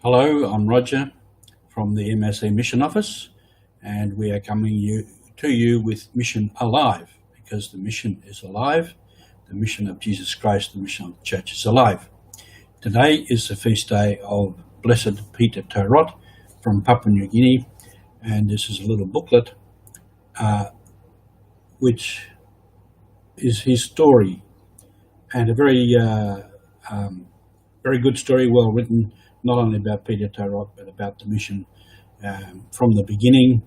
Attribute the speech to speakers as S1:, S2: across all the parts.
S1: Hello, I'm Roger from the MSC Mission Office, and we are coming to you with Mission Alive, because the mission is alive. The mission of Jesus Christ, the mission of the church is alive. Today is the feast day of Blessed Peter Tarot from Papua New Guinea, and this is a little booklet which is his story, and a very good story, well written, not only about Peter Tarot, but about the mission from the beginning.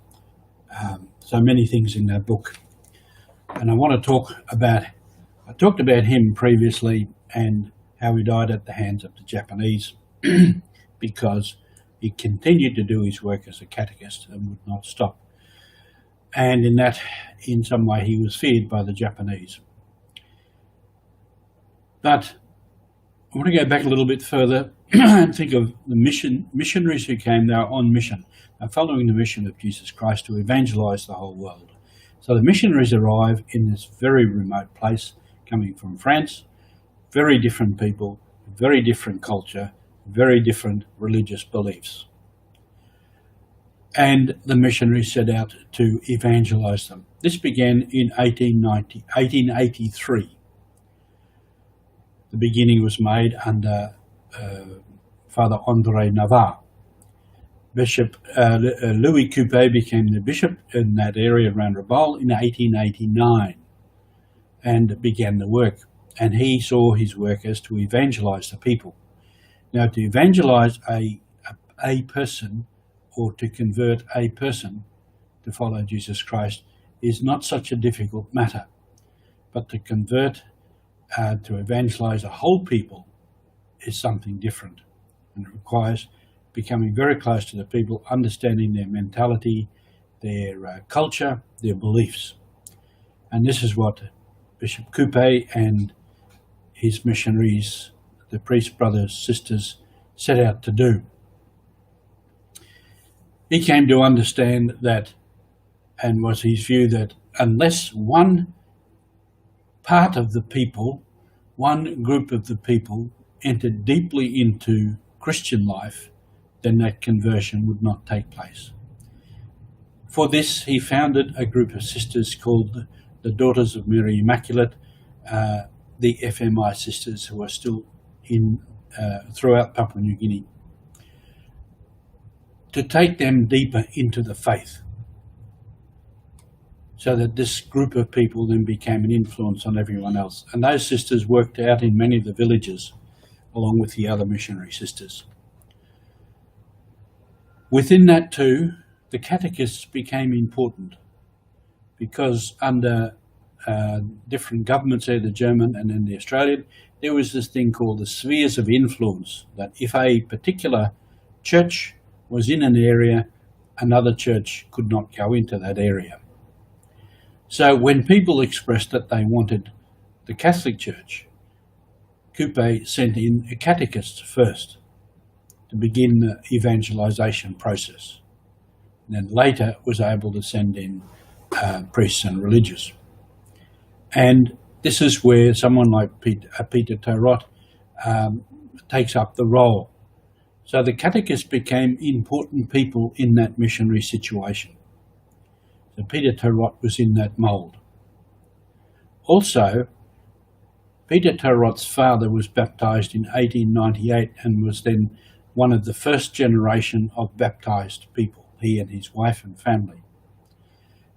S1: So many things in that book. And I want to talk about, I talked about him previously and how he died at the hands of the Japanese because he continued to do his work as a catechist and would not stop. And in some way, he was feared by the Japanese. But I want to go back a little bit further and think of the missionaries who came. They were on mission. They're following the mission of Jesus Christ to evangelize the whole world. So the missionaries arrive in this very remote place, coming from France, very different people, very different culture, very different religious beliefs. And the missionaries set out to evangelize them. This began in 1883. The beginning was made under Father André Navarre. Bishop Louis Coupé became the bishop in that area around Rabaul in 1889 and began the work. And he saw his work as to evangelize the people. Now, to evangelize a person, or to convert a person to follow Jesus Christ, is not such a difficult matter. But to convert, to evangelize a whole people is something different. And it requires becoming very close to the people, understanding their mentality, their culture, their beliefs. And this is what Bishop Coupé and his missionaries, the priest brothers, sisters, set out to do. He came to understand that, and was his view, that unless one part of the people, one group of the people, entered deeply into Christian life, then that conversion would not take place. For this, he founded a group of sisters called the Daughters of Mary Immaculate, the FMI sisters, who are still in throughout Papua New Guinea, to take them deeper into the faith, so that this group of people then became an influence on everyone else. And those sisters worked out in many of the villages, along with the other missionary sisters. Within that too, the catechists became important, because under different governments, there, the German and then the Australian, there was this thing called the spheres of influence, that if a particular church was in an area, another church could not go into that area. So when people expressed that they wanted the Catholic Church, Coupé sent in a catechist first to begin the evangelization process. And then later was able to send in priests and religious. And this is where someone like Peter Tarot takes up the role. So the catechists became important people in that missionary situation. So Peter Tarot was in that mould. Also, Peter Tarot's father was baptized in 1898 and was then one of the first generation of baptized people, he and his wife and family.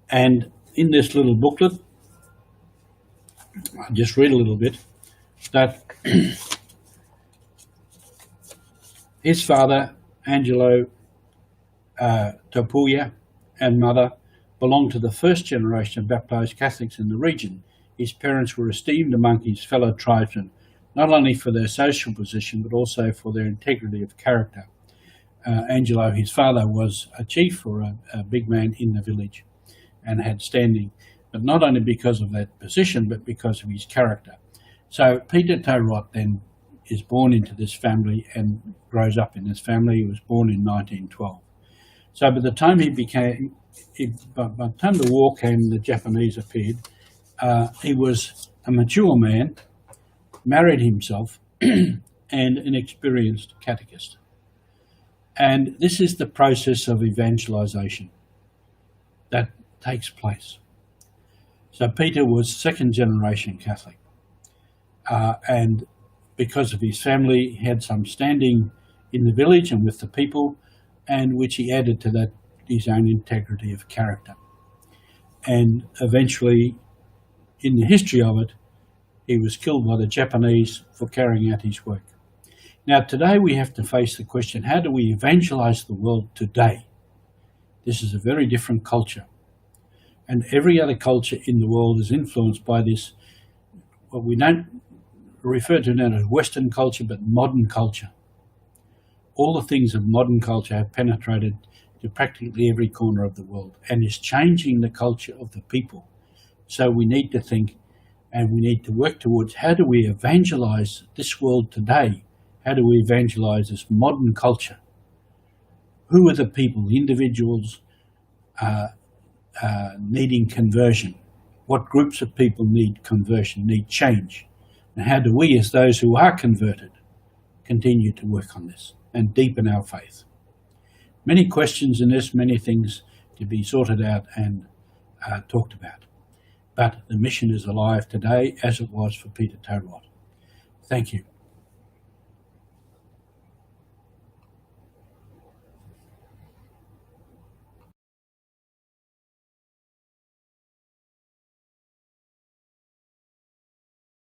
S1: And in this little booklet, I'll just read a little bit, that his father, Angelo Topuya, and mother belonged to the first generation of baptized Catholics in the region. His parents were esteemed among his fellow tribesmen, not only for their social position, but also for their integrity of character. Angelo, his father, was a chief, or a big man in the village, and had standing, but not only because of that position, but because of his character. So Peter Tarot then is born into this family and grows up in this family. He was born in 1912. So by the time by the time the war came and the Japanese appeared, he was a mature man, married himself, and an experienced catechist. And this is the process of evangelization that takes place. So Peter was second generation Catholic, and because of his family, he had some standing in the village and with the people, and which he added to that his own integrity of character. And eventually, in the history of it, he was killed by the Japanese for carrying out his work. Now today we have to face the question, how do we evangelize the world today? This is a very different culture. And every other culture in the world is influenced by this, what we don't refer to now as Western culture, but modern culture. All the things of modern culture have penetrated to practically every corner of the world and is changing the culture of the people. So we need to think and we need to work towards, how do we evangelize this world today? How do we evangelize this modern culture? Who are the people, the individuals needing conversion? What groups of people need conversion, need change? And how do we, as those who are converted, continue to work on this and deepen our faith? Many questions in this, many things to be sorted out and talked about. But the mission is alive today as it was for Peter Tarot. Thank you.